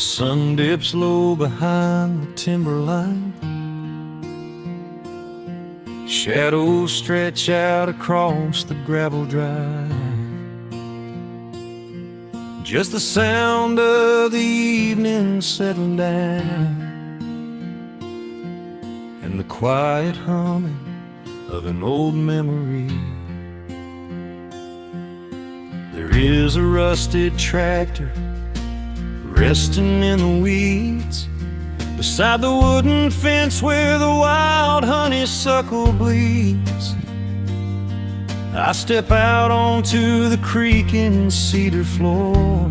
sun dips low behind the timberline. Shadows stretch out across the gravel drive. Just the sound of the evening settling down, and the quiet humming of an old memory. There is a rusted tractor resting in the weeds beside the wooden fence where the wild honeysuckle bleeds. I step out onto the creaking cedar floor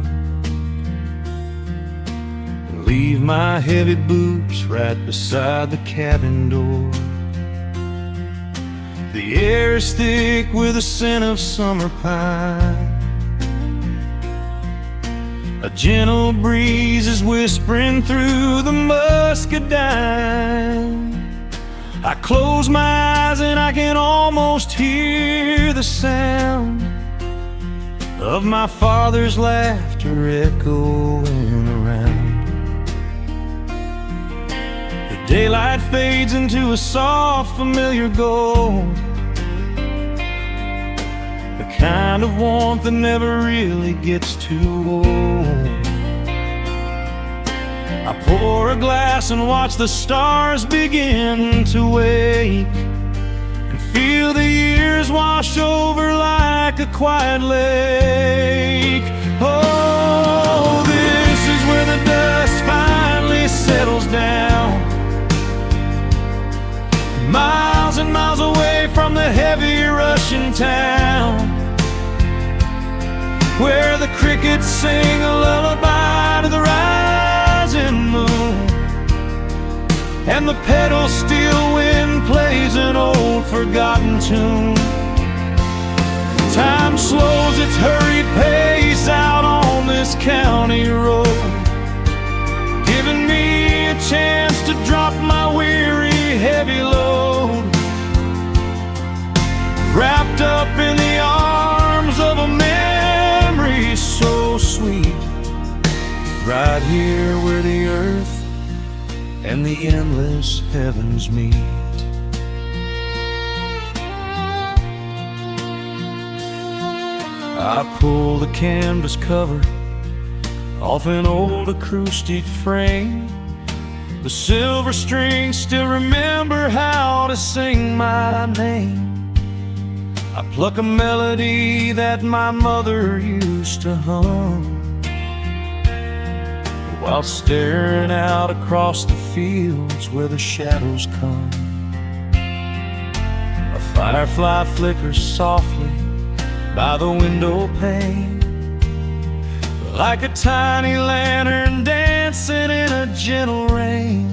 and leave my heavy boots right beside the cabin door. The air is thick with the scent of summer pine. A gentle breeze is whispering through the muscadine. I close my eyes and I can almost hear the sound of my father's laughter echoing around. The daylight fades into a soft, familiar gold, the kind of warmth that never really gets too old. I pour a glass and watch the stars begin to wake, and feel the years wash over like a quiet lake. Oh, this is where the dust finally settles down, miles and miles away from the heavy Russian town, where the crickets sing a lullaby to the rising moon, and the pedal steel wind plays an old forgotten tune. Time slows its hurried pace out on this county road, giving me a chance to drop my weary heavy load, wrapped up in the arms of a memory so sweet, right here where the earth and the endless heavens meet. I pull the canvas cover off an old acoustic frame. The silver strings still remember how to sing my name. I pluck a melody that my mother used to hum while staring out across the fields where the shadows come. A firefly flickers softly by the window pane, like a tiny lantern dancing in a gentle rain.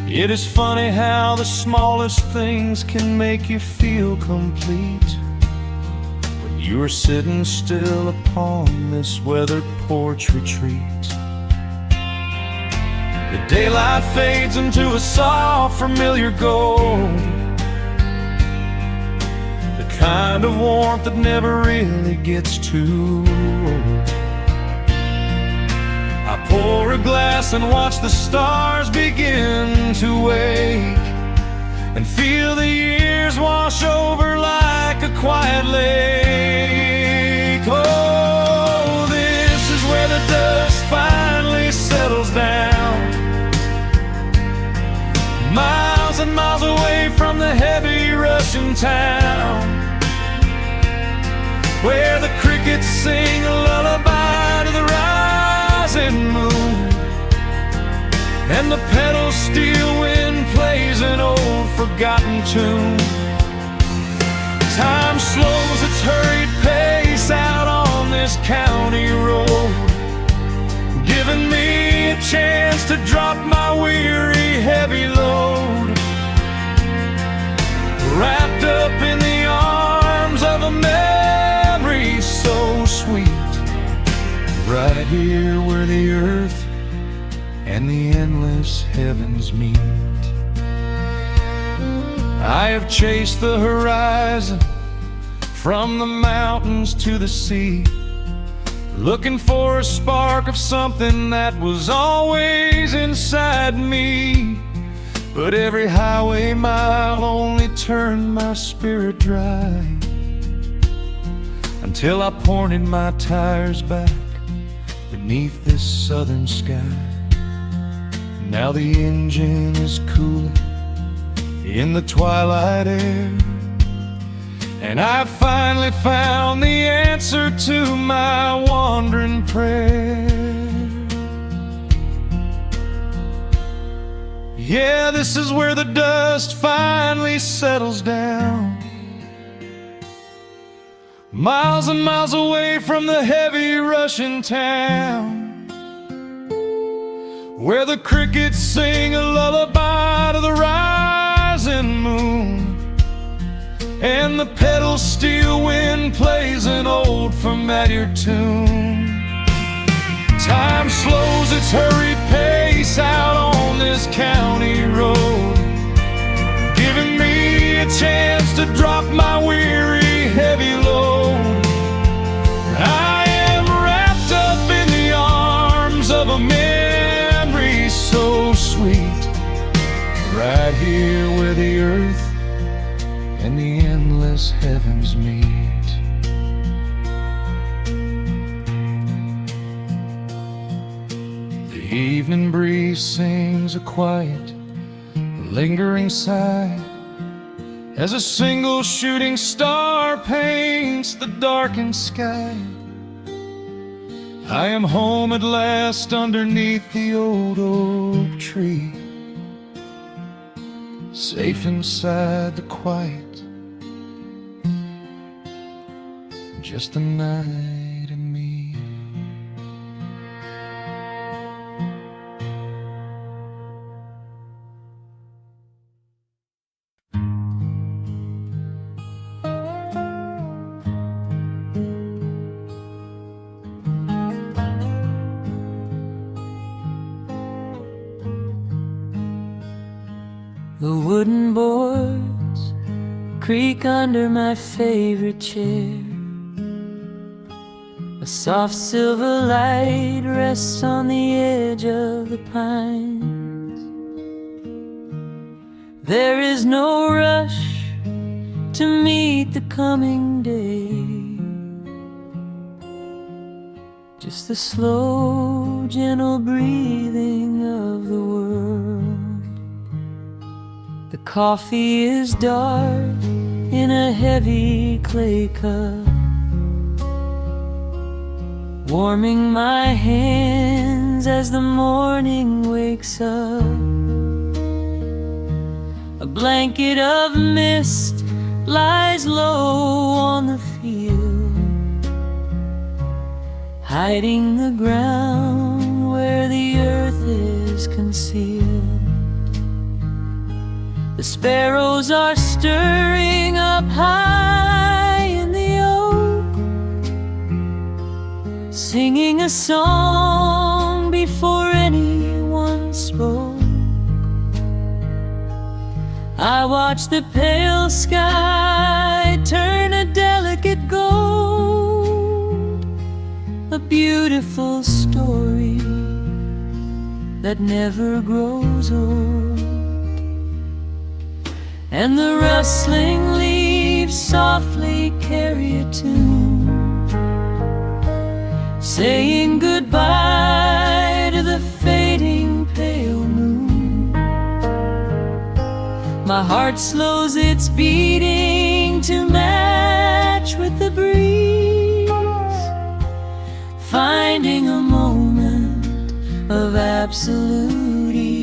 It is funny how the smallest things can make you feel complete when you are sitting still upon this weathered porch retreat. The daylight fades into a soft, familiar gold, the kind of warmth that never really gets too old. I pour a glass and watch the stars begin to wake, and feel the years wash over like a quiet lake. Oh, this is where the dust finally settles down, miles and miles away from the heavy Russian town, where the crickets sing a lullaby to the rising moon, and the pedal steel wind plays an old forgotten tune. Time slows its hurried pace out on this county road, giving me a chance to drop my weary heavy load, wrapped up in the arms of a memory so sweet, right here where the earth and the endless heavens meet. I have chased the horizon from the mountains to the sea, looking for a spark of something that was always inside me. But every highway mile only turned my spirit dry, until I pointed my tires back beneath this southern sky. Now the engine is cooling in the twilight air, and I finally found the answer to my wandering prayer. Yeah, this is where the dust finally settles down, miles and miles away from the heavy Russian town, where the crickets sing a lullaby to the rising moon, and the pedal steel wind plays an old familiar tune. Time slows its hurried pace out on this county road, giving me a chance to drop my weary, heavy load. I am wrapped up in the arms of a memory so sweet, right here where the earth and the endless heavens meet. The evening breeze sings a quiet, lingering sigh, as a single shooting star paints the darkened sky. I am home at last underneath the old oak tree, safe inside the quiet, just the night and me. The wooden boards creak under my favorite chair. A soft silver light rests on the edge of the pines. There is no rush to meet the coming day, just the slow, gentle breathing of the world. The coffee is dark in a heavy clay cup, warming my hands as the morning wakes up. A blanket of mist lies low on the field, hiding the ground where the earth is concealed. The sparrows are stirring up high in the oak, singing a song before anyone spoke. I watch the pale sky turn a delicate gold, a beautiful story that never grows old. And the rustling leaves softly carry a tune, saying goodbye to the fading pale moon. My heart slows its beating to match with the breeze, finding a moment of absolute ease.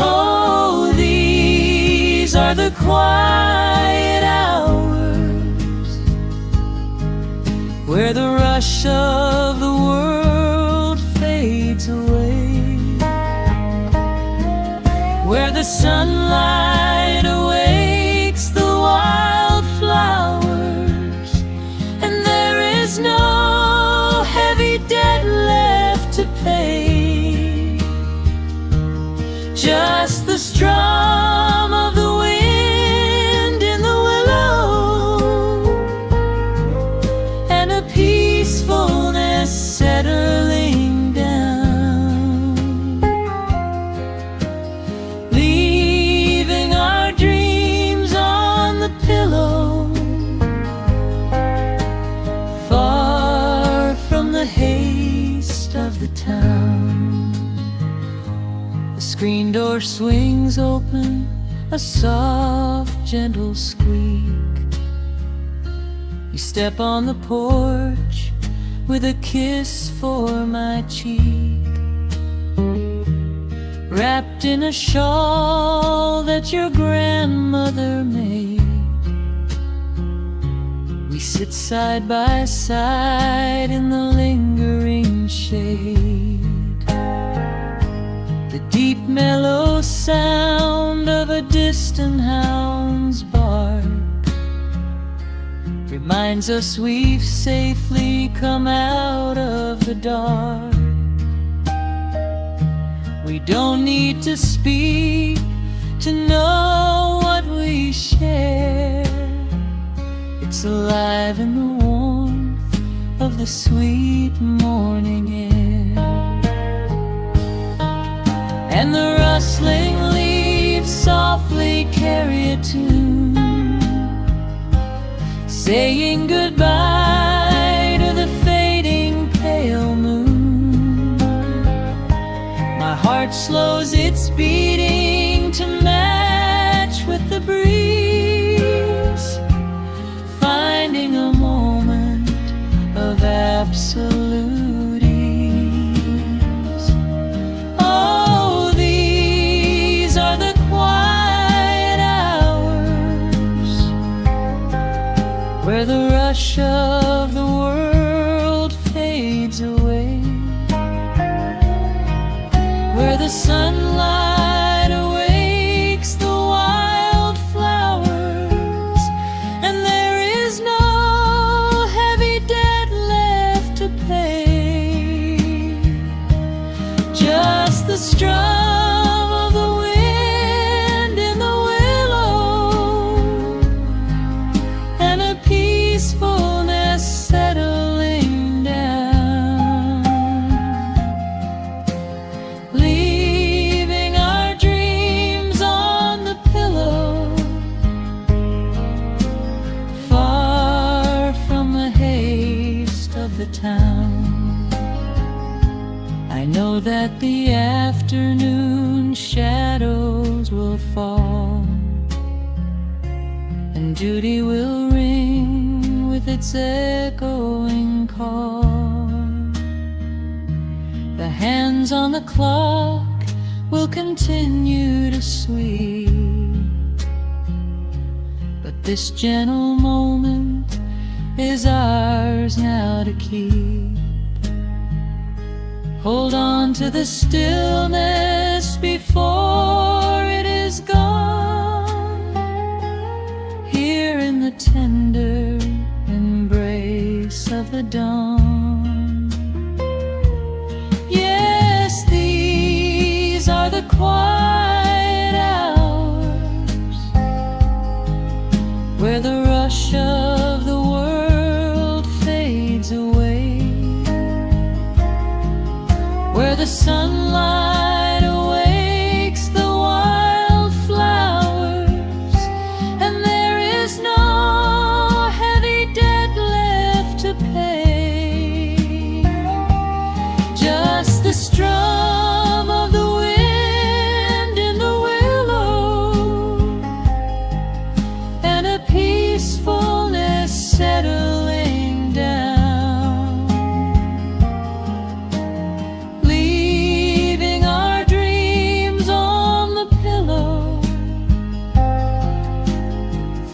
Oh, these are the quiet hours where the rush of the world fades away, where the sunlight awakes the wildflowers, and there is no heavy debt left to pay, just the strum of the wind in the willow of the town. The screen door swings open, a soft, gentle squeak. You step on the porch with a kiss for my cheek, wrapped in a shawl that your grandmother made. We sit side by side in the lingering shade. The deep mellow sound of a distant hound's bark reminds us we've safely come out of the dark. We don't need to speak to know what we share. It's alive in the warmth of the sweet morning air. And the rustling leaves softly carry a tune, saying goodbye to the fading pale moon. My heart slows its beating to match with the breeze, finding a moment of absolute ease. Oh, these are the quiet hours where the rush of the world fades away, where the sunlight awakes the wildflowers, and there is no heavy debt left to pay. Just the strum of the wind in the willow, and a peacefulness settling down, leaving our dreams on the pillow, far from the haste of the town. I know that the afternoon shadows will fall, and duty will ring with its echoing call. The hands on the clock will continue to sweep, but this gentle moment is ours now to keep. Hold on to the stillness before it is gone, here in the tender embrace of the dawn. Yes, these are the quiet hours where the rush of the world fades away, where the sunlight awakes the wildflowers, and there is no heavy debt left to pay. Just the strum of the wind in the willow, and a peacefulness settling down, leaving our dreams on the pillow,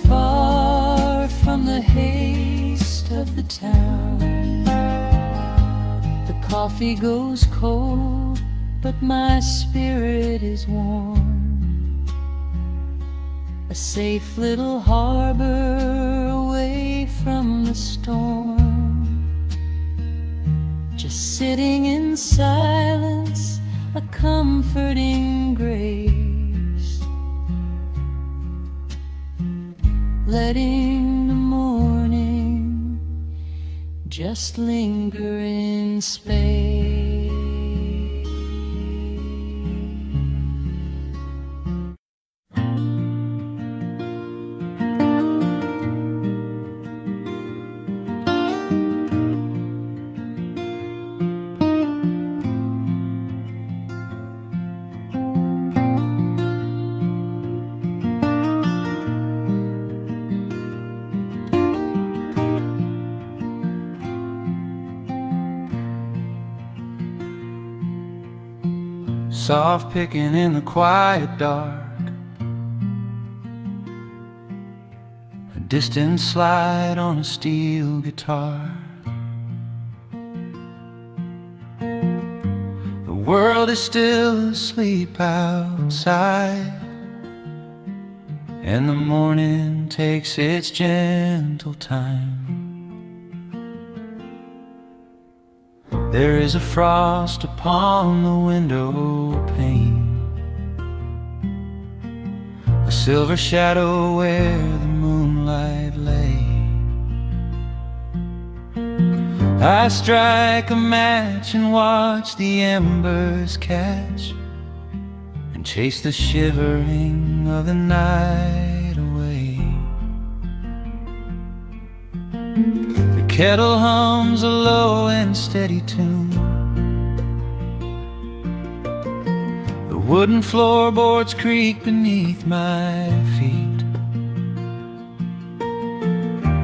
far from the haste of the town. The coffee goes cold, but my spirit is warm, a safe little harbor away from the storm. Just sitting in silence, a comforting grace, letting the morning just linger in space. soft picking in the quiet dark, a distant slide on a steel guitar. The world is still asleep outside, and the morning takes its gentle time. There is a frost upon the window pane, a silver shadow where the moonlight lay. I strike a match and watch the embers catch, and chase the shivering of the night away. The kettle hums a low and steady tune, the wooden floorboards creak beneath my feet.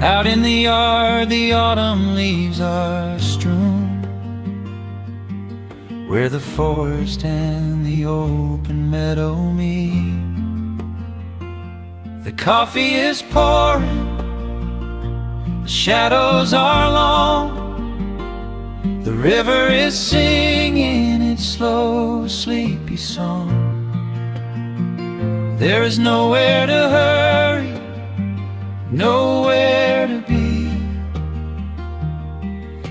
Out in the yard the autumn leaves are strewn, where the forest and the open meadow meet. The coffee is pouring, the shadows are long, the river is singing its slow, sleepy song. There is nowhere to hurry, nowhere to be,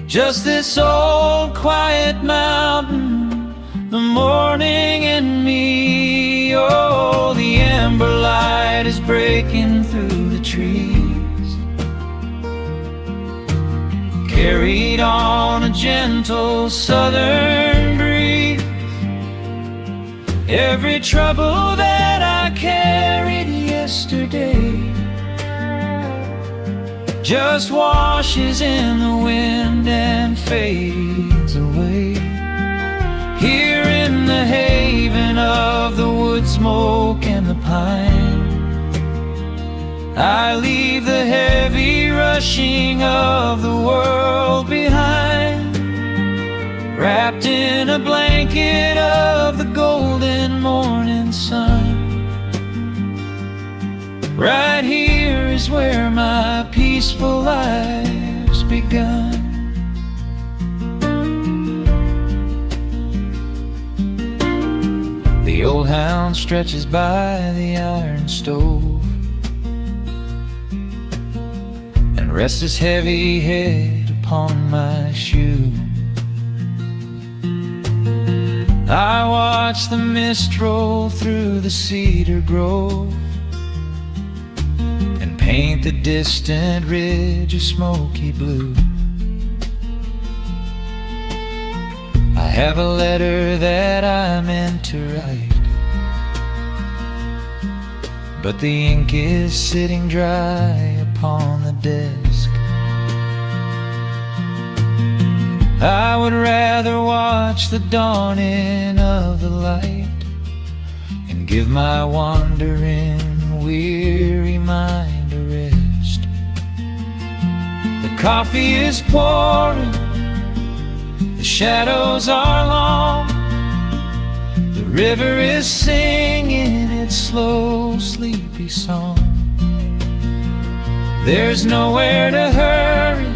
just this old quiet mountain, the morning and me. Oh, the amber light is breaking through the trees, carried on a gentle southern breeze. Every trouble that I carried yesterday just washes in the wind and fades away. Here in the haven of the wood smoke and the pine, I leave the heavy rushing of the world behind, wrapped in a blanket of the golden morning sun. Right here is where my peaceful life's begun. The old hound stretches by the iron stove and rests his heavy head upon my shoe. I watch the mist roll through the cedar grove and paint the distant ridge a smoky blue. I have a letter that I meant to write, but the ink is sitting dry upon the desk. I would rather watch the dawning of the light and give my wandering, weary mind a rest. The coffee is pouring, the shadows are long, the river is singing its slow, sleepy song. There's nowhere to hurry,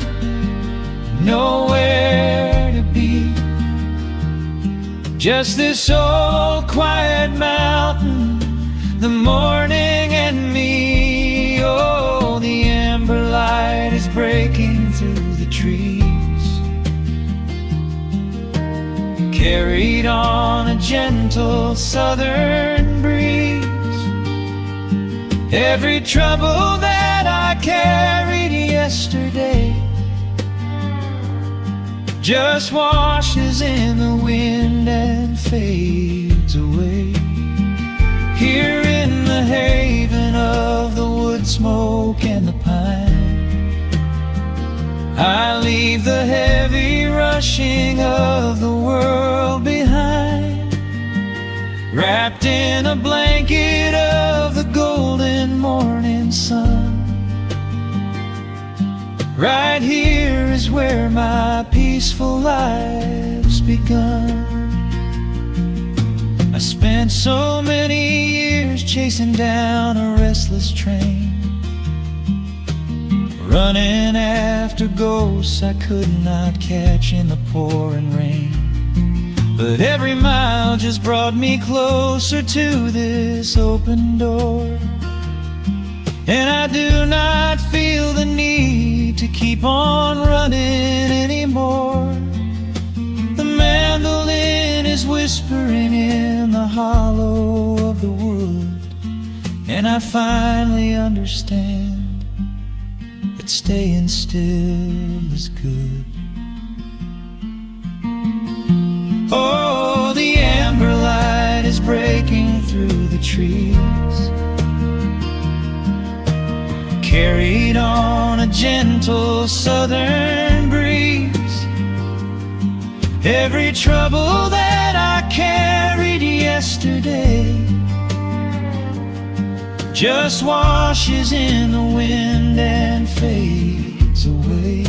nowhere to be, just this old quiet mountain, the morning and me. Oh, the amber light is breaking through the trees, carried on a gentle southern breeze. Every trouble that I carried yesterday just washes in the wind and fades away. Here in the haven of the wood smoke and the pine, I leave the heavy rushing of the world behind, wrapped in a blanket of the golden morning sun. Right here is where my peaceful life's begun. So many years chasing down a restless train, running after ghosts I could not catch in the pouring rain. But every mile just brought me closer to this open door, and I do not feel the need to keep on running anymore. The mandolin is whispering in the hollow of the wood, and I finally understand that staying still is good. Oh, the amber light is breaking through the trees, carried on a gentle southern breeze. Every trouble that I carried yesterday just washes in the wind and fades away.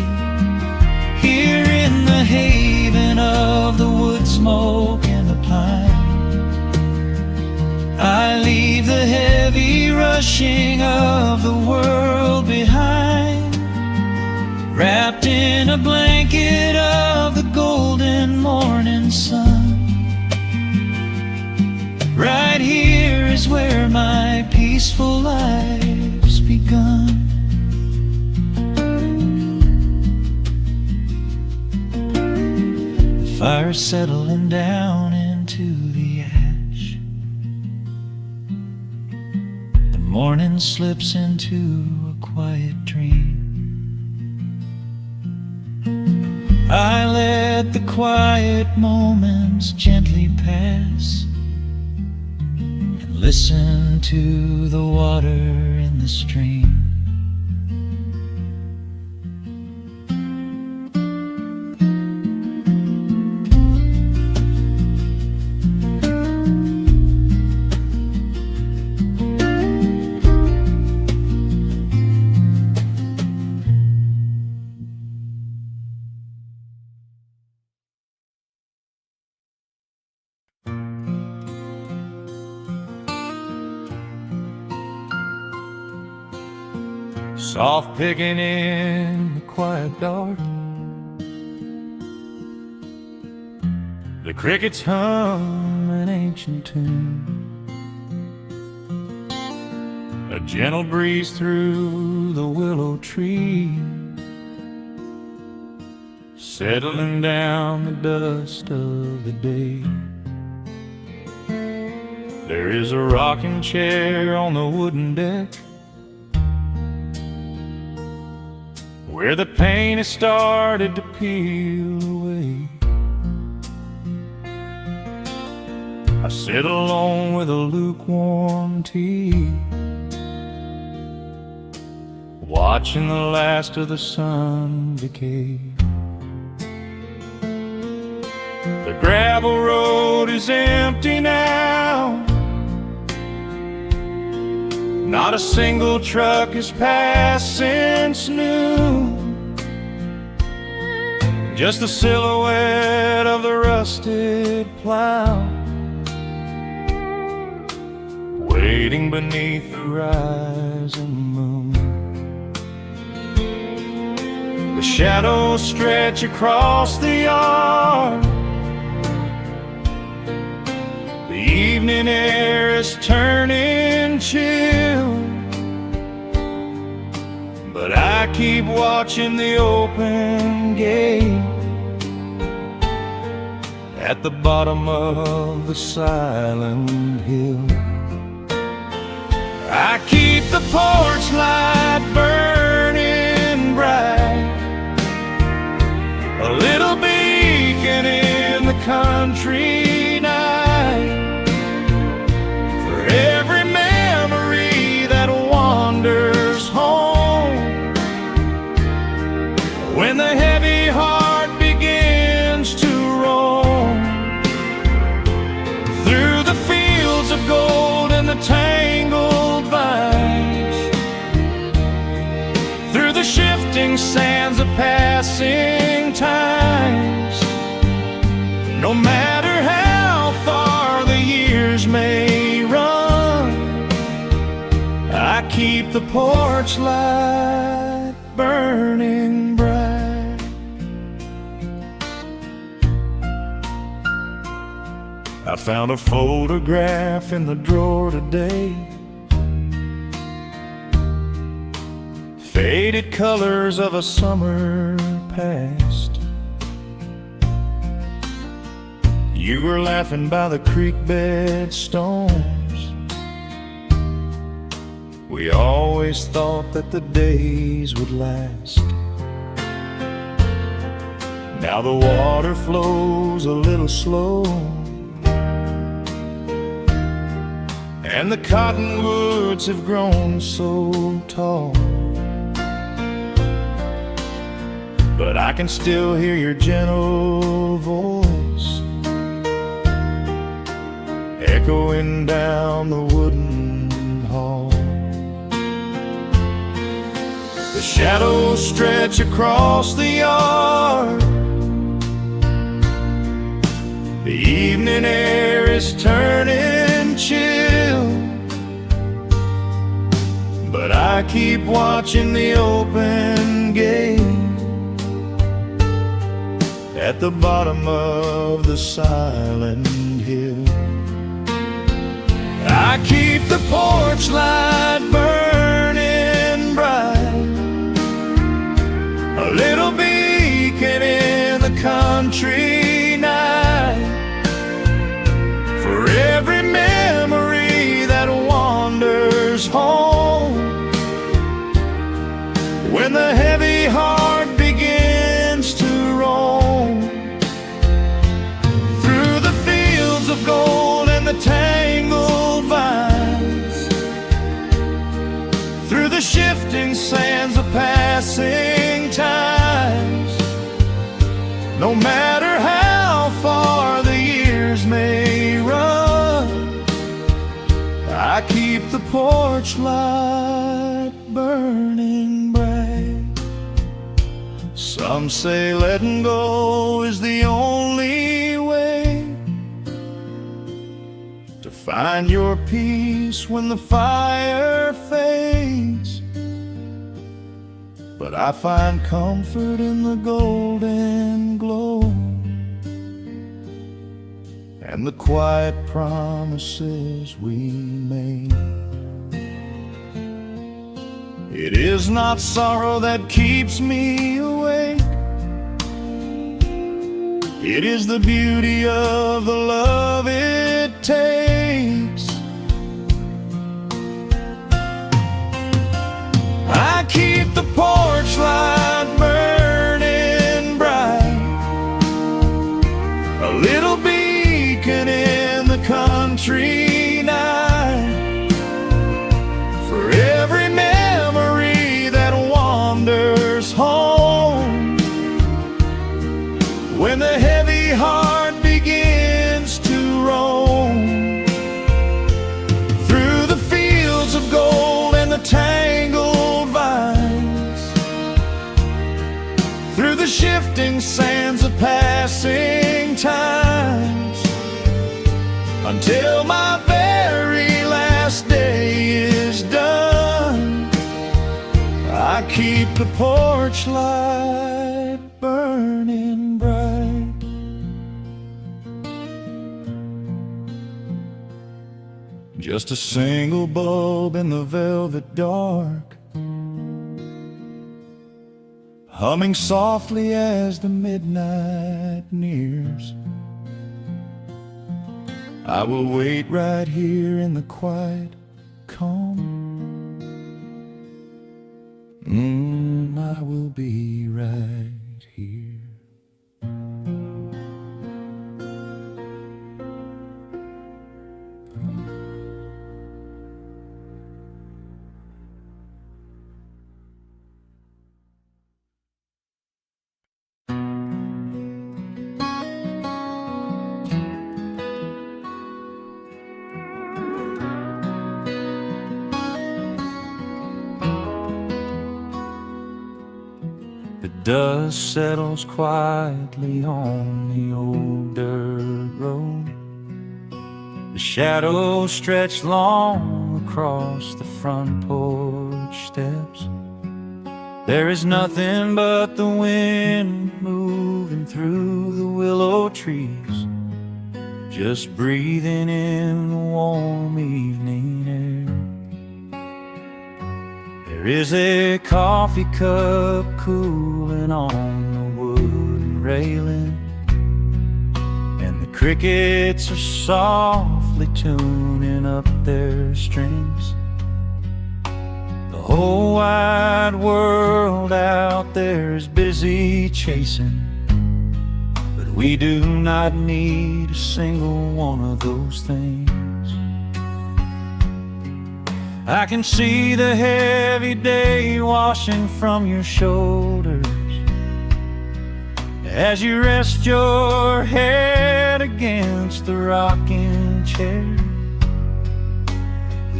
Here in the haven of the wood smoke and the pine, I leave the heavy rushing of the world behind, wrapped in a blanket of the golden morning sun. Right here is where my peaceful life's begun. The fire's settling down into the ash, the morning slips into a quiet dream. I let the quiet moments gently pass and listen to the water in the stream. Soft picking in the quiet dark, the crickets hum an ancient tune, a gentle breeze through the willow tree, settling down the dust of the day. There is a rocking chair on the wooden deck, where the paint has started to peel away. I sit alone with a lukewarm tea, watching the last of the sun decay. The gravel road is empty now, not a single truck has passed since noon, just the silhouette of the rusted plow, waiting beneath the rising moon. The shadows stretch across the yard, the evening air is turning chill, but I keep watching the open gate at the bottom of the silent hill. I keep the porch light burning bright, a little beacon in the country night, for every memory that wanders home, when the heavy heart begins to roam through the fields of gold and the tangled vines, through the shifting sands of passing times. No matter how far the years may the porch light burning bright. I found a photograph in the drawer today, faded colors of a summer past. You were laughing by the creek bed stones. We always thought that the days would last. Now the water flows a little slow, and the cottonwoods have grown so tall. But I can still hear your gentle voice echoing down the wooden hall. The shadows stretch across the yard. The evening air is turning chill, but I keep watching the open gate at the bottom of the silent hill. I keep the porch light burning bright, a little beacon in the country night, for every memory that wanders home. When the heavy heart begins to roam through the fields of gold and the tangled vines, through the shifting sands of passing times, no matter how far the years may run, I keep the porch light burning bright. Some say letting go is the only way to find your peace when the fire fades, but I find comfort in the golden glow and the quiet promises we made. It is not sorrow that keeps me awake, it is the beauty of the love it takes. I keep the porch light burning bright, a little beacon in the country night, for every memory that wanders home. When the heavy heart begins to roam through the fields of gold and the tangled vines, through the shifting sands of passing times, until my very last day is done, I keep the porch light burning bright. Just a single bulb in the velvet dark, humming softly as the midnight nears. I will wait right here in the quiet calm. I will be right here. The dust settles quietly on the old dirt road. The shadows stretch long across the front porch footsteps. There is nothing but the wind moving through the willow trees, just breathing in the warm evening air. There is a coffee cup cooling on the wooden railing, and the crickets are softly tuning up their strings. The whole wide world out there is busy chasing, but we do not need a single one of those things. I can see the heavy day washing from your shoulders as you rest your head against the rocking chair.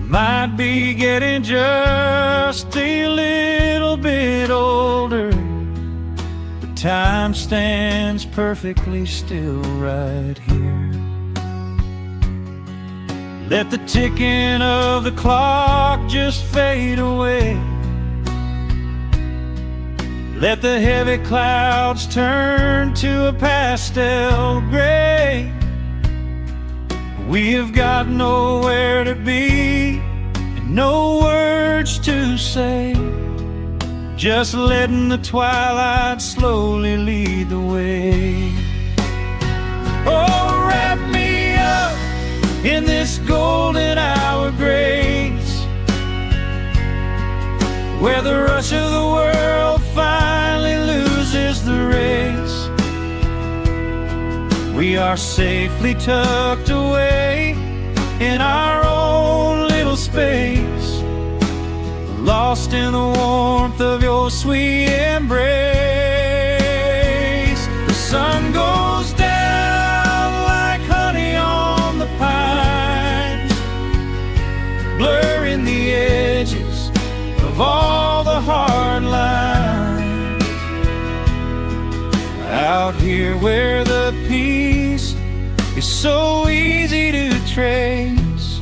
Might be getting just a little bit older, but time stands perfectly still right here. Let the ticking of the clock just fade away. Let the heavy clouds turn to a pastel gray. We have got nowhere to be and no words to say, just letting the twilight slowly lead the way. Oh, wrap me up in this golden hour grace, where the rush of the world finally loses the race. We are safely tucked away in our own little space, lost in the warmth of your sweet embrace. The sun goes down like honey on the pines, blurring the edges of all the hard lines. Out here where the peace is so easy to trace,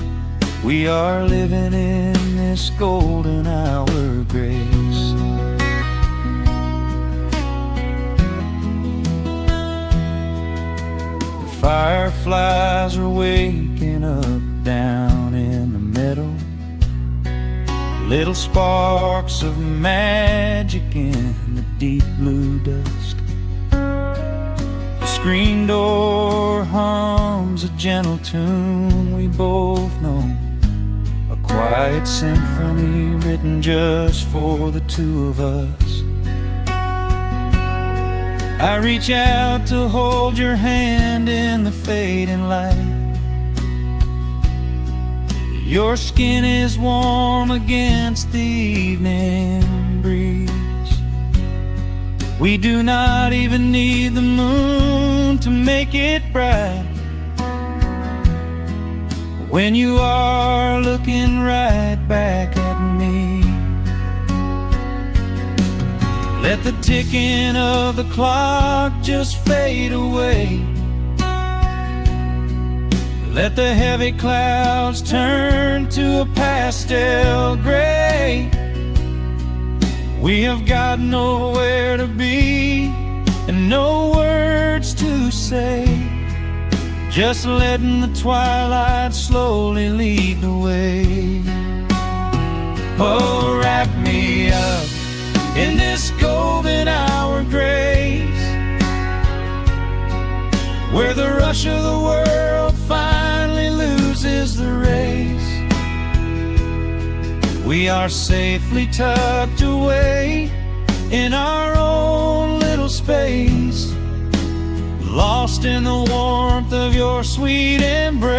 we are living in this golden hour grace. The fireflies are waking up down in the meadow, little sparks of magic in the deep blue dusk. The screen door hums a gentle tune we both know, a quiet symphony written just for the two of us. I reach out to hold your hand in the fading light. Your skin is warm against the evening breeze. We do not even need the moon to make it bright, when you are looking right back at me. Let the ticking of the clock just fade away. Let the heavy clouds turn to a pastel gray. We have got nowhere to be and no words to say, just letting the twilight slowly lead the way. Oh, wrap me up in this golden hour grace, where the rush of the world finally loses the race. We are safely tucked away in our own little space, lost in the warmth of your sweet embrace.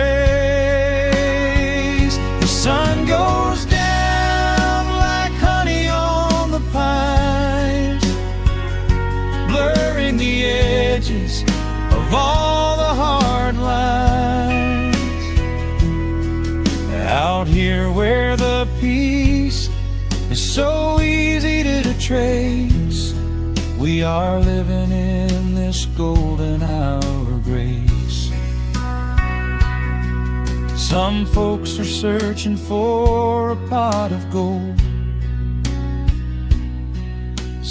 The sun goes down like honey on the pines, blurring the edges of all the hard lines. Out here where the peace is so easy to trace, we are living in this golden hour grace. Some folks are searching for a pot of gold,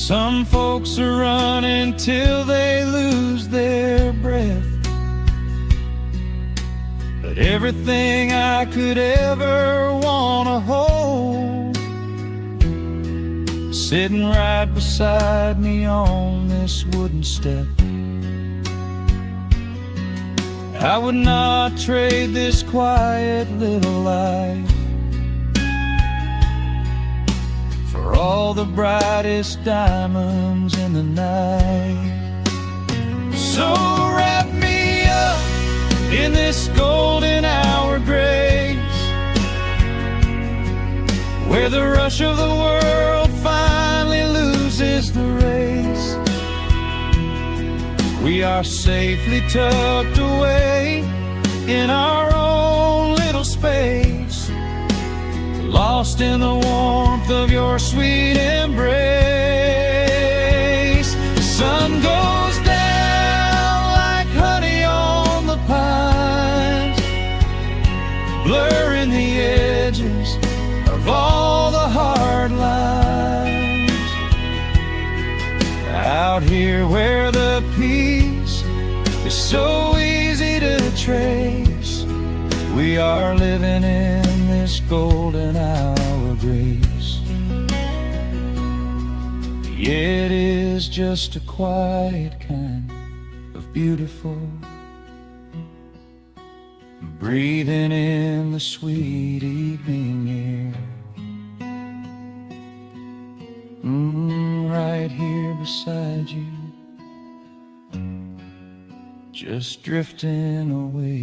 Some folks are running till they lose their breath, but everything I could ever wanna hold, sitting right beside me on this wooden step. I would not trade this quiet little life for all the brightest diamonds in the night. So wrap me up in this golden hour grace, where the rush of the world finally loses the race. We are safely tucked away in our own little space, lost in the warmth of your sweet embrace. The sun goes down like honey on the pines, blurring the edges of all the hard lines. Out here where the peace is so easy to trace, we are living in this golden hour grace. It is just a quiet kind of beautiful, breathing in the sweet evening air. Right here beside you, just drifting away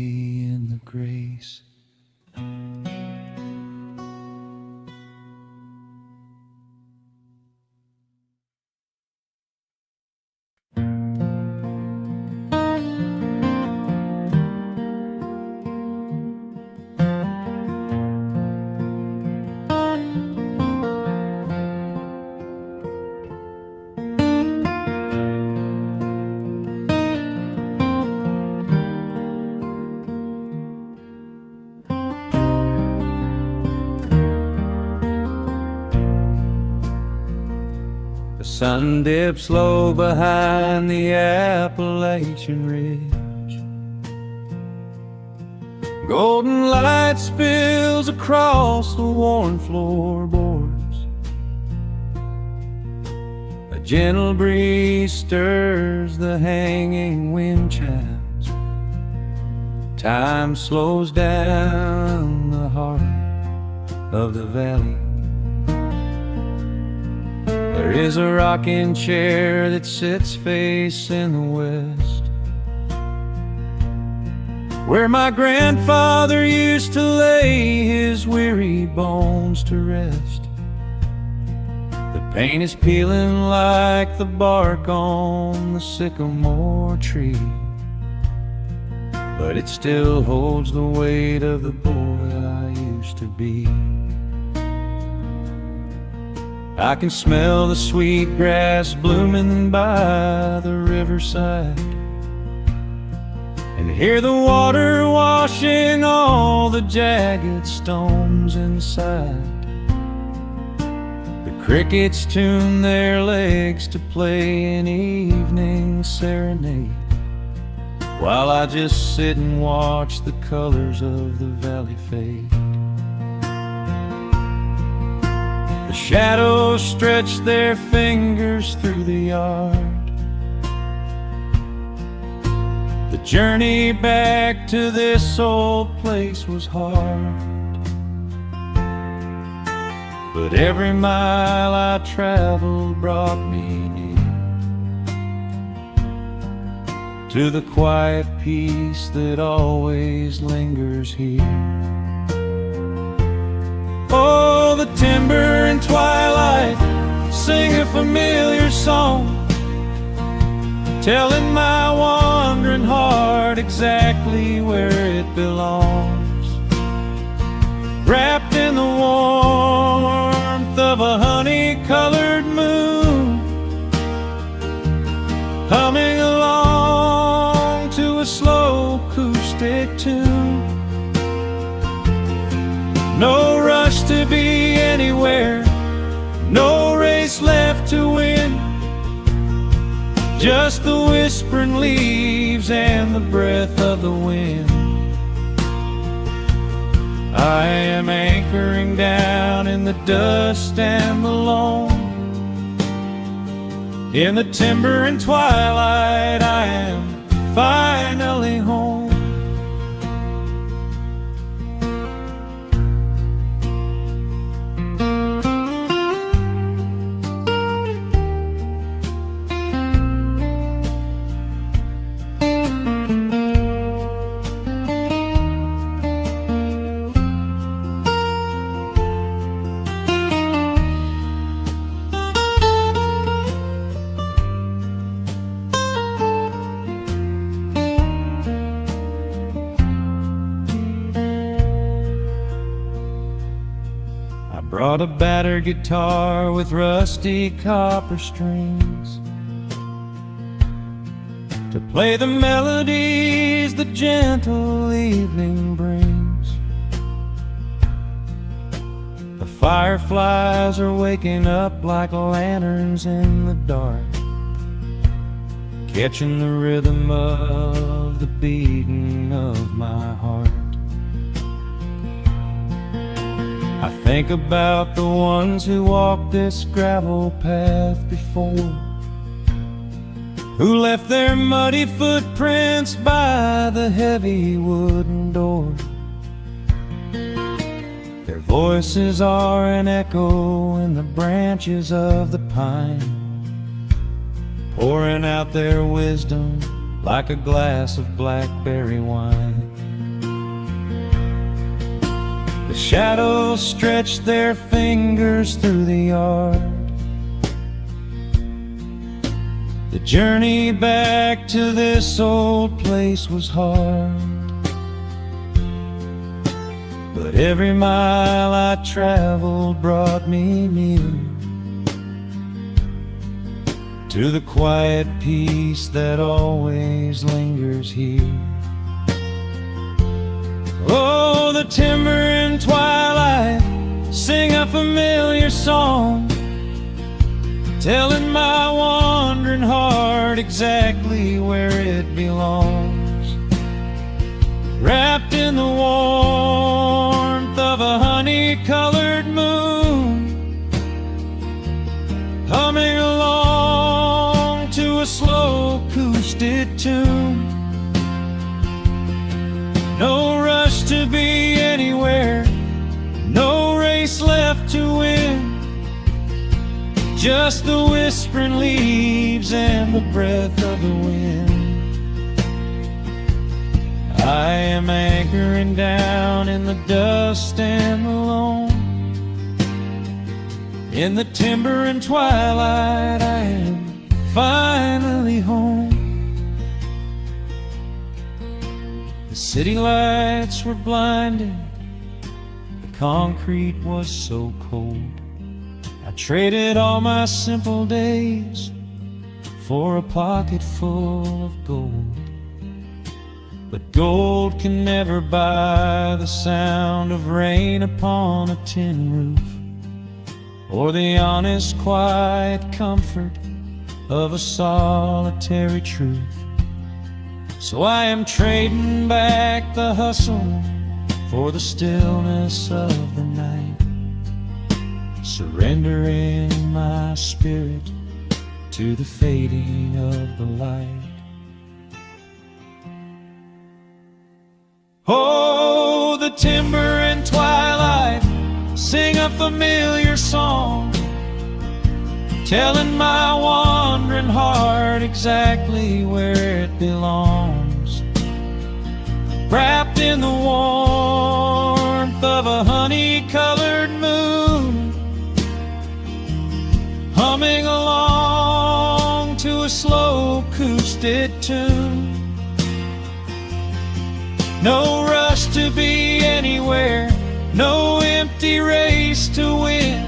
in the grace. The sun dips low behind the Appalachian Ridge. Golden light spills across the worn floorboards. A gentle breeze stirs the hanging wind chimes. Time slows down the heart of the valley. There is a rocking chair that sits facing the west, where my grandfather used to lay his weary bones to rest. The paint is peeling like the bark on the sycamore tree, but it still holds the weight of the boy I used to be. I can smell the sweet grass blooming by the riverside, and hear the water washing all the jagged stones inside. The crickets tune their legs to play an evening serenade, while I just sit and watch the colors of the valley fade. The shadows stretch their fingers through the yard. The journey back to this old place was hard, but every mile I traveled brought me near to the quiet peace that always lingers here. Oh, the timber and twilight sing a familiar song, telling my wandering heart exactly where it belongs. Wrapped in the warmth of a honey-colored moon, humming along to a slow acoustic tune. No rush to be anywhere, no race left to win. just the whispering leaves and the breath of the wind. I am anchoring down in the dust and the loam. In the timber and twilight, I am finally home. Brought a battered guitar with rusty copper strings to play the melodies the gentle evening brings. The fireflies are waking up like lanterns in the dark, catching the rhythm of the beating of my heart. I think about the ones who walked this gravel path before, who left their muddy footprints by the heavy wooden door. Their voices are an echo in the branches of the pine, pouring out their wisdom like a glass of blackberry wine. The shadows stretch their fingers through the yard. The journey back to this old place was hard, but every mile I traveled brought me near to the quiet peace that always lingers here. Oh, the timber and twilight sing a familiar song, telling my wandering heart exactly where it belongs. Wrapped in the warmth of a honey-colored moon, humming along to a slow acoustic tune. No rush to be anywhere, no race left to win, just the whispering leaves and the breath of the wind. I am anchoring down in the dust and the loam. In the timber and twilight, I am finally home. The city lights were blinding, the concrete was so cold. I traded all my simple days for a pocket full of gold. But gold can never buy the sound of rain upon a tin roof, or the honest, quiet comfort of a solitary truth. So I am trading back the hustle for the stillness of the night, surrendering my spirit to the fading of the light. Oh, the timber and twilight sing a familiar song, telling my wandering heart exactly where it belongs. Wrapped in the warmth of a honey-colored moon, humming along to a slow acoustic tune. No rush to be anywhere, no empty race to win,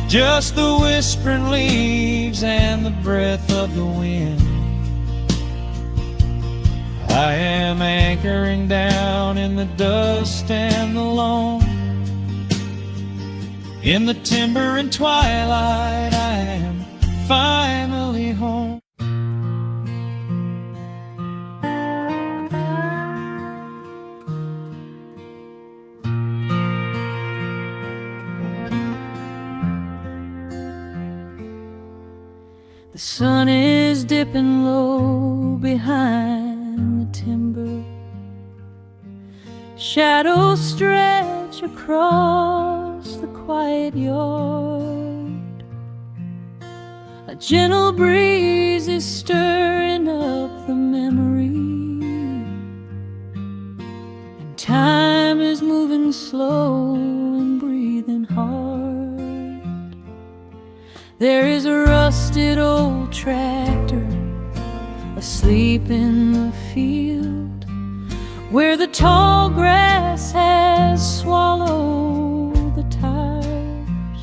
just the whispering leaves and the breath of the wind. I am anchoring down in the dust and the loam. In the timber and twilight, I am finally home. The sun is dipping low behind the timber. Shadows stretch across the quiet yard. A gentle breeze is stirring up the memory, and time is moving slow and breathing hard. There is a rusted old tractor asleep in the field, where the tall grass has swallowed the tires,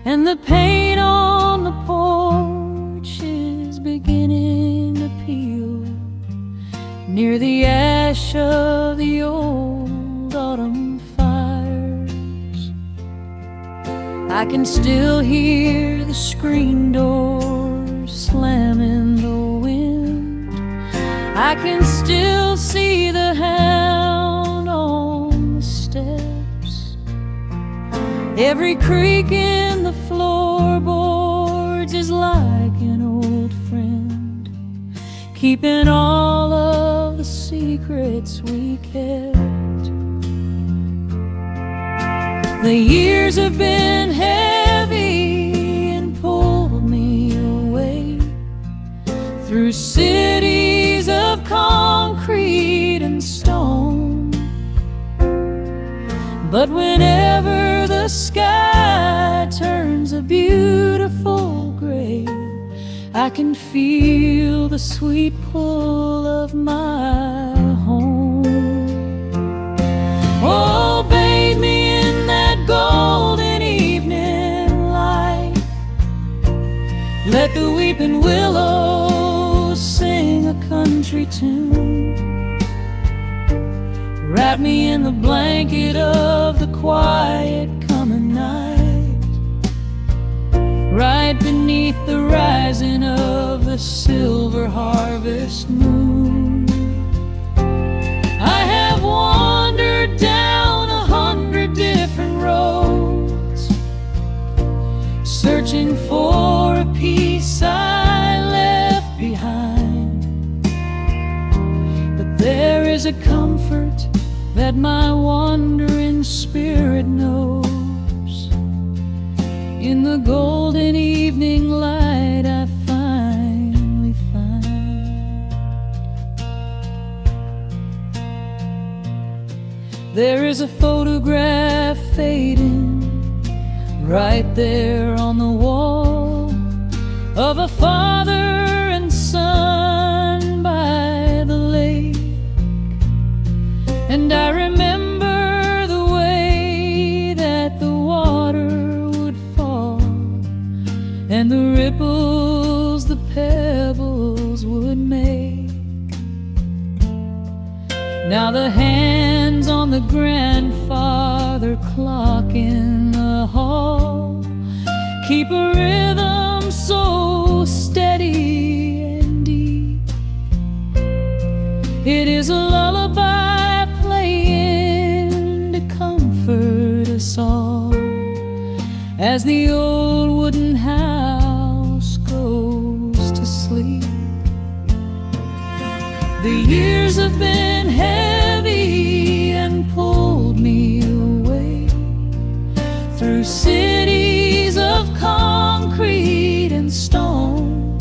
and the paint on the porch is beginning to peel near the ash of the old autumn fires. I can still hear the screen door slam in the wind. I can still see the hound on the steps. Every creak in the floorboards is like an old friend, keeping all of the secrets we kept. The years have been heavy and pulled me away through cities of concrete and stone. But whenever the sky turns a beautiful gray, I can feel the sweet pull of my home. Oh, bathe me in that golden evening light. Let the weeping willows sing a country tune. Wrap me in the blanket of the quiet coming night, right beneath the rising of the silver harvest moon. I have wandered down 100 different roads, searching for a piece I left behind. But there is a comfort that my wandering spirit knows. In the golden evening light I finally find. There is a photograph fading right there on the wall, of a father and son by the lake. And I remember the way that the water would fall, and the ripples the pebbles would make. Now the hands on the grandfather clock in the hall keep a rhythm so steady and deep. It is a lullaby playing to comfort us all as the old wooden house goes to sleep. The years have been heavy and pulled me away through cities of concrete and stone.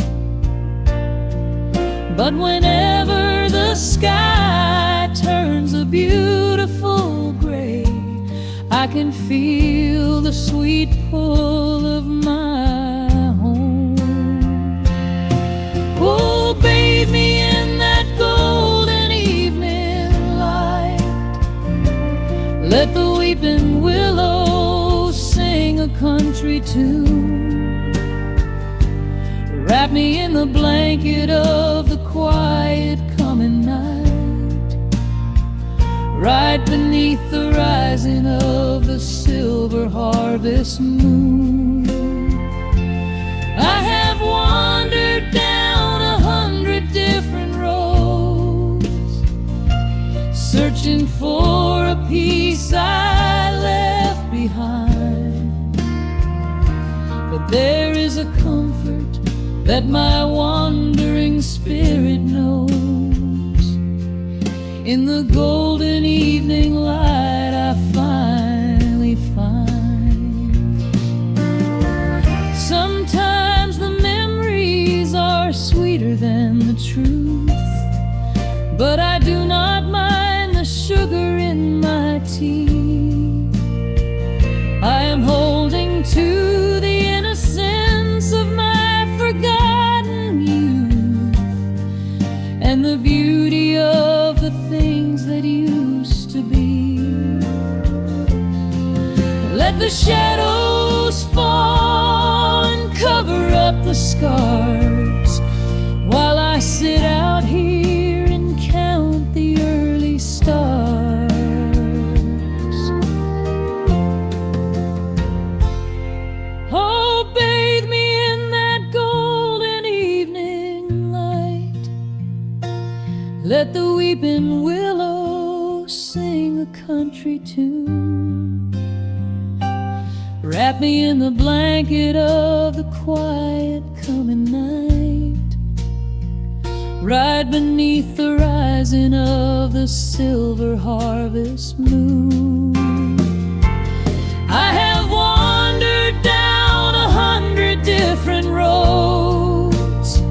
But whenever the sky turns a beautiful gray, I can feel the sweet pull of my home. Oh, bathe me in that golden evening light. Let the weeping willows sing a country tune. Wrap me in the blanket of the quiet coming night, right beneath the rising of the silver harvest moon. I have wandered down 100 different roads, searching for a piece I left behind. But there is a comfort that my wandering spirit knows. In the golden evening light I finally find. Sometimes the memories are sweeter than the truth, but I do not mind the sugar in my tea. I am holding to the innocence of my forgotten youth, and the beauty of the things that used to be. Let the shadows fall and cover up the scars, while I sit out here and count the early stars. Oh, bathe me in that golden evening light. Let the weeping willow sing a country tune. Wrap me in the blanket of the quiet coming night. Ride beneath the rising of the silver harvest moon. I have wandered down 100 different roads,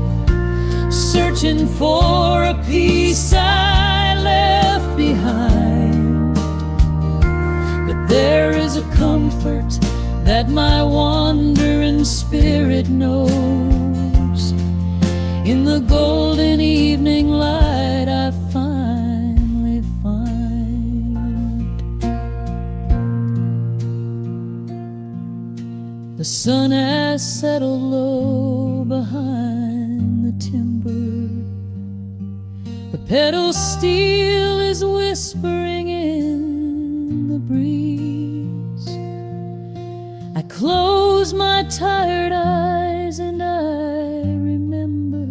searching for a piece I left behind. But there is a comfort that my wandering spirit knows. In the golden evening light I finally find. The sun has settled low behind the timber. The pedal steel is whispering in the breeze. I close my tired eyes and I remember,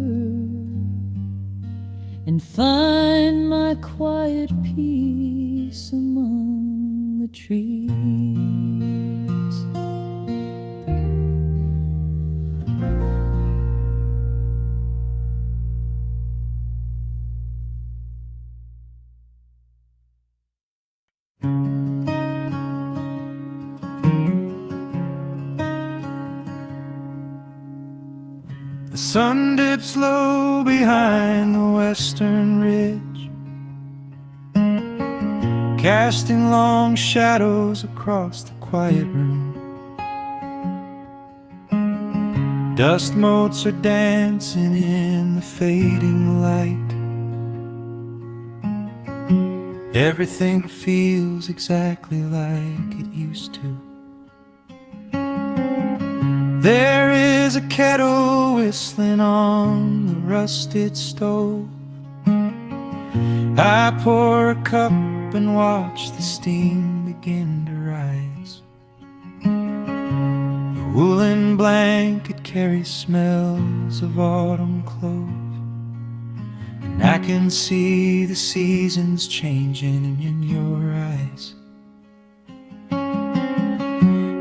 and find my quiet peace among the trees. The sun dips low behind the western ridge, casting long shadows across the quiet room. Dust motes are dancing in the fading light. Everything feels exactly like it used to. There is a kettle whistling on the rusted stove. I pour a cup and watch the steam begin to rise. The woolen blanket carries smells of autumn clove, and I can see the seasons changing in your eyes.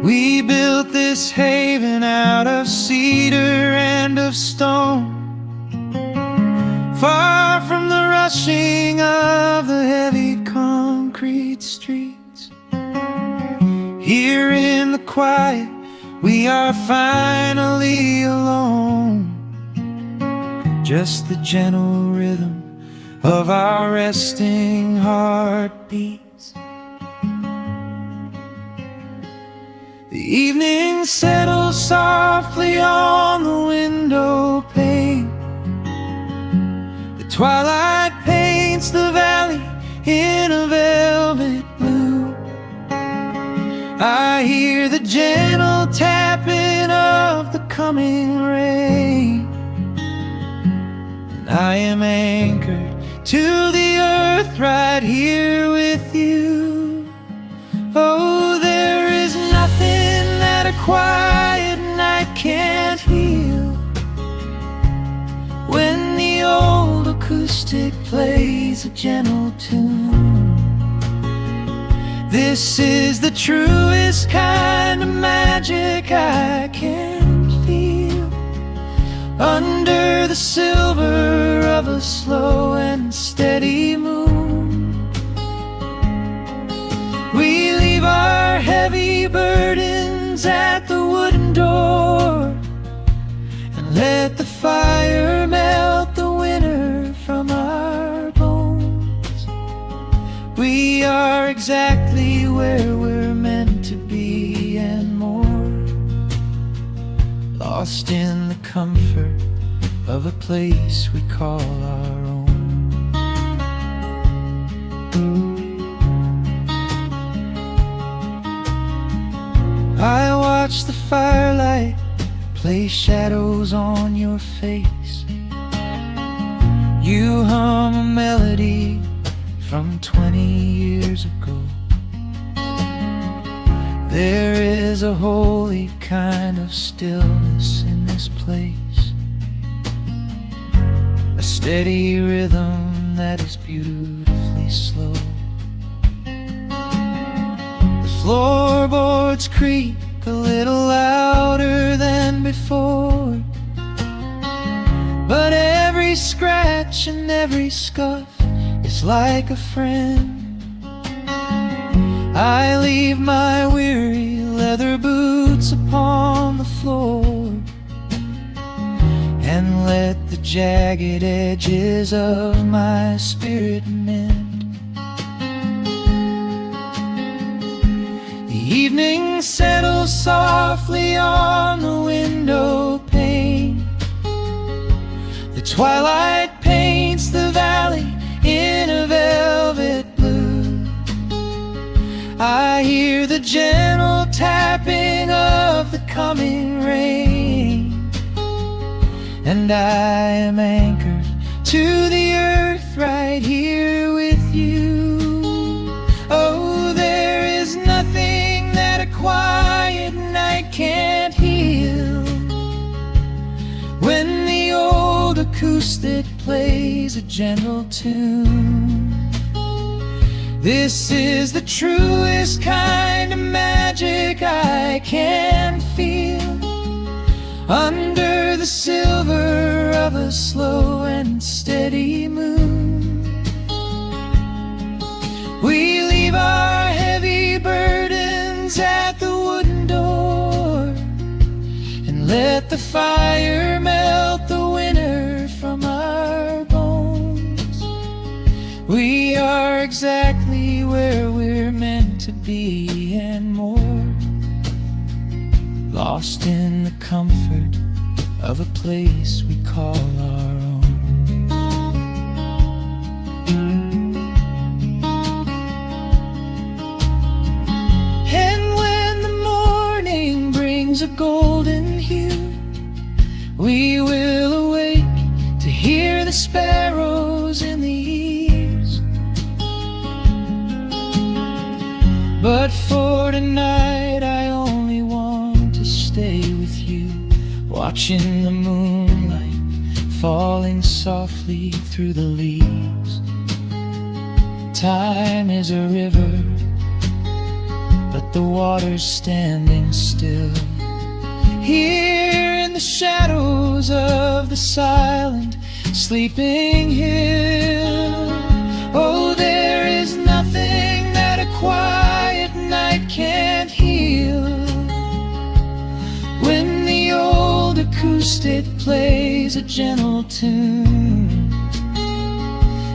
We built this haven out of cedar and of stone, far from the rushing of the heavy concrete streets. Here in the quiet, we are finally alone. Just the gentle rhythm of our resting heartbeats. The evening settles softly on the window pane. The twilight paints the valley in a velvet blue. I hear the gentle tapping of the coming rain, and I am anchored to the earth right here with you. Oh, there is nothing that a quiet night can't heal. acoustic plays a gentle tune. This is the truest kind of magic I can feel, under the silver of a slow and steady moon. We leave our heavy burdens at the wooden door, and let the fire melt the winter from our bones. We are exactly where we're meant to be and more, lost in the comfort of a place we call our own. I watch the firelight play shadows on your face. You hum a melody from 20 years ago. There is a holy kind of stillness in this place, a steady rhythm that is beautifully slow. The floorboards creak a little louder than before, but every scratch and every scuff is like a friend. I leave my weary leather boots upon the floor, and let the jagged edges of my spirit mend. The evening settles softly on the window pane. The twilight paints the valley in a velvet blue. I hear the gentle tapping of the coming rain, and I am anchored to the earth right here with you. Oh, there is nothing that a quiet night can't heal, when the old acoustic plays a gentle tune. This is the truest kind of magic I can feel, under the silver of a slow and steady moon. We leave our heavy burdens at the wooden door, and let the fire melt the winter from our bones. We are exactly where we're meant to be and more, lost in the comfort of a place we call our own. And when the morning brings a golden hue, we will awake to hear the sparrows in the eaves. But for tonight I only want to stay with you, watching the moonlight falling softly through the leaves. Time is a river, but the water's standing still, here in the shadows of the silent sleeping hill. Oh, there is nothing that a quiet night can't heal, when the old acoustic plays a gentle tune.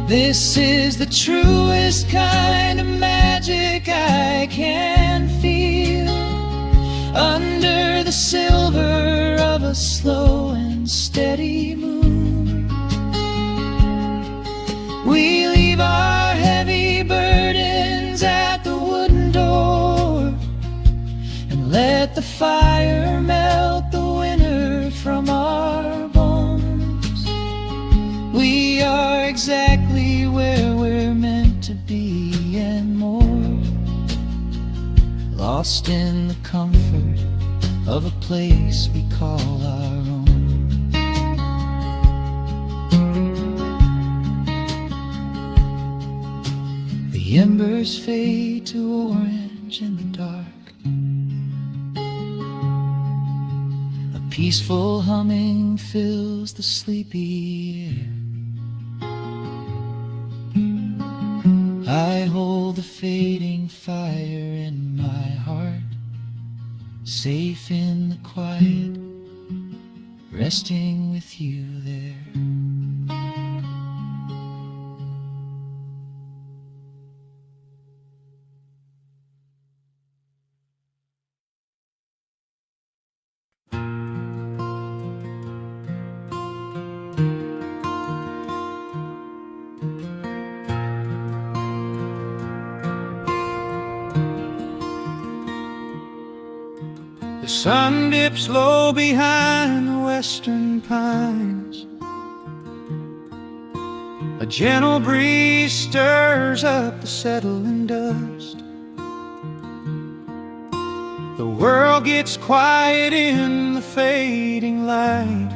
This is the truest kind of magic I can feel, under the silver of a slow and steady moon. We leave our heavy burdens at the wooden door, and let the fire melt the winter from our bones. We are exactly where we're meant to be and more, lost in the comfort of a place we call our own. The embers fade to orange in the dark. A peaceful humming fills the sleepy air. I hold the fading fire in my heart, safe in the quiet, resting with you there. The sun dips low behind the western pines. A gentle breeze stirs up the settling dust. The world gets quiet in the fading light.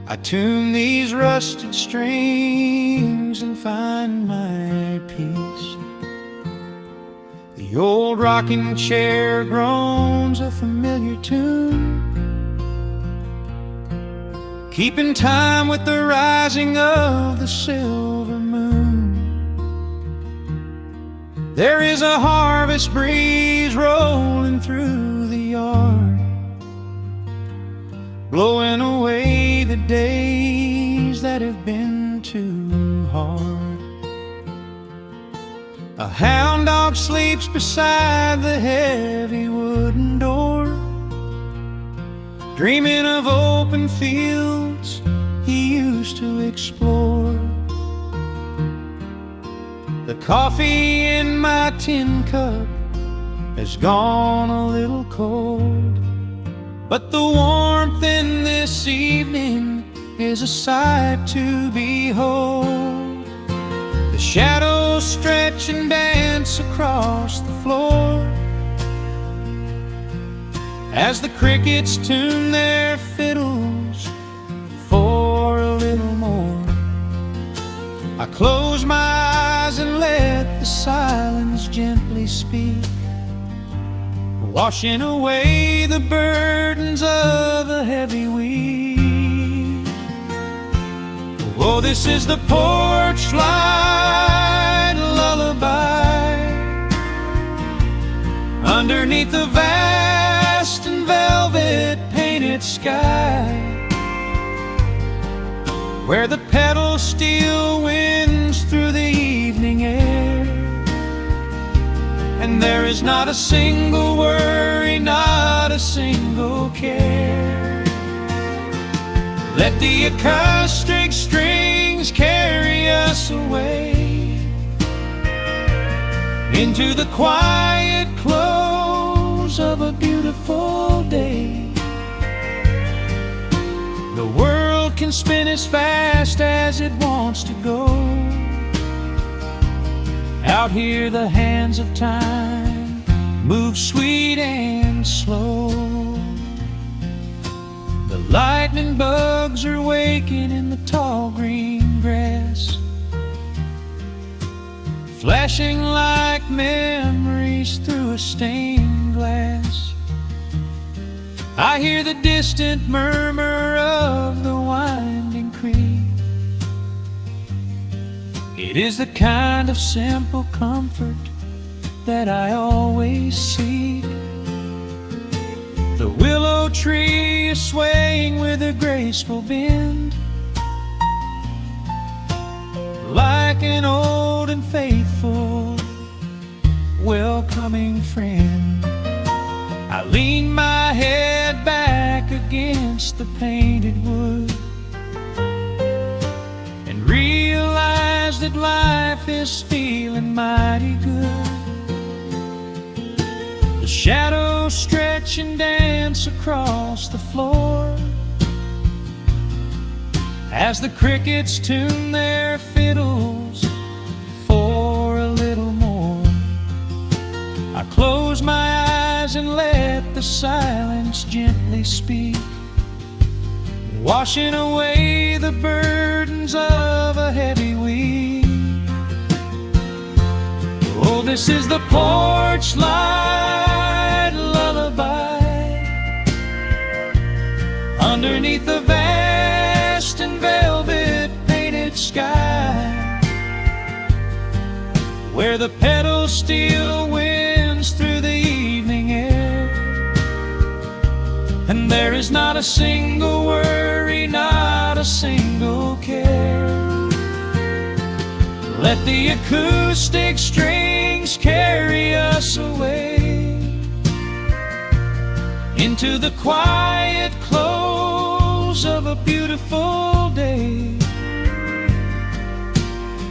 I tune these rusted strings and find my peace. The old rocking chair groans a familiar tune, keeping time with the rising of the silver moon. There is a harvest breeze rolling through the yard, blowing away the days that have been too hard. A hound dog sleeps beside the heavy wooden door, dreaming of open fields he used to explore. The coffee in my tin cup has gone a little cold, but the warmth in this evening is a sight to behold. The shadows stretch and dance across the floor as the crickets tune their fiddles for a little more. I close my eyes and let the silence gently speak, washing away the burdens of a heavy week. Oh, this is the porch light lullaby underneath the vast and velvet painted sky, where the pedal steel winds through the evening air, and there is not a single worry, not a single care. Let the acoustic strings carry us away into the quiet close of a beautiful day. The world can spin as fast as it wants to go. Out here the hands of time move sweet and slow. The lightning bugs are waking in the tall green grass, flashing like memories through a stained glass. I hear the distant murmur of the winding creek. It is the kind of simple comfort that I always seek. The willow tree is swaying with a graceful bend, like an old and faithful welcoming friend. I lean my head back against the painted wood and realize that life is feeling mighty good. The shadows stretch and dance across the floor as the crickets tune their fiddles for a little more. I close my eyes and let the silence gently speak, washing away the burdens of a heavy week. this is the porch light lullaby underneath the vast and velvet painted sky, where the pedal steel winds through the evening air, and there is not a single worry, not a single care. Let the acoustic strings carry us away into the quiet close of a beautiful day.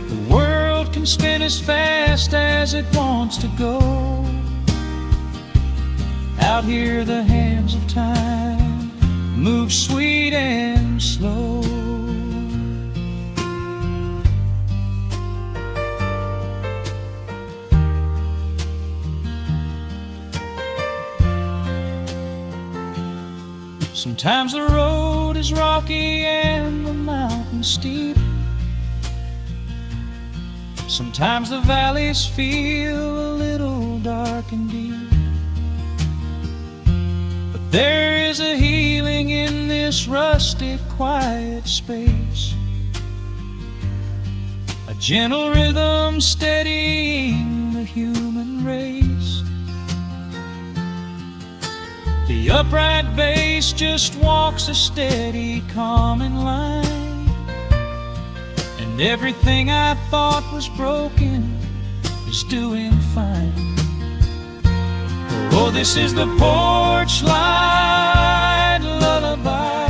The world can spin as fast as it wants to go. Out here the hands of time move sweet and slow. Sometimes the road is rocky and the mountain steep. Sometimes the valleys feel a little dark and deep. But there is a healing in this rustic, quiet space, a gentle rhythm steadying the human race. The upright bass just walks a steady, calming line, and everything I thought was broken is doing fine. Oh, this is the porch light lullaby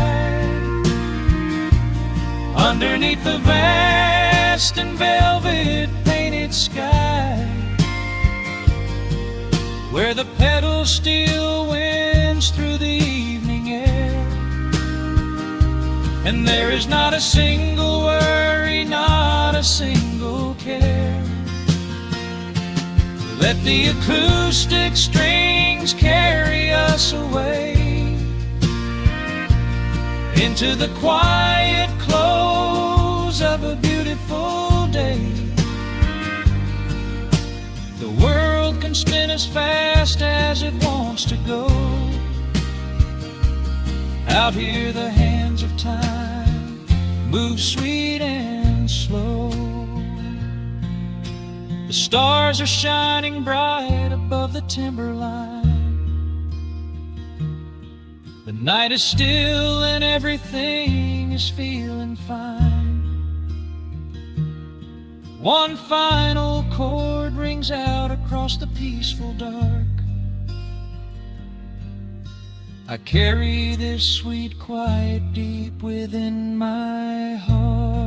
underneath the vast and velvet painted sky, where the pedal steel winds through the evening air, and there is not a single worry, not a single care. Let the acoustic strings carry us away into the quiet close of a beautiful day. The world can spin as fast as it wants to go. Out here the hands of time move sweet and slow. The stars are shining bright above the timberline. The night is still and everything is feeling fine. One final chord rings out across the peaceful dark. I carry this sweet quiet deep within my heart.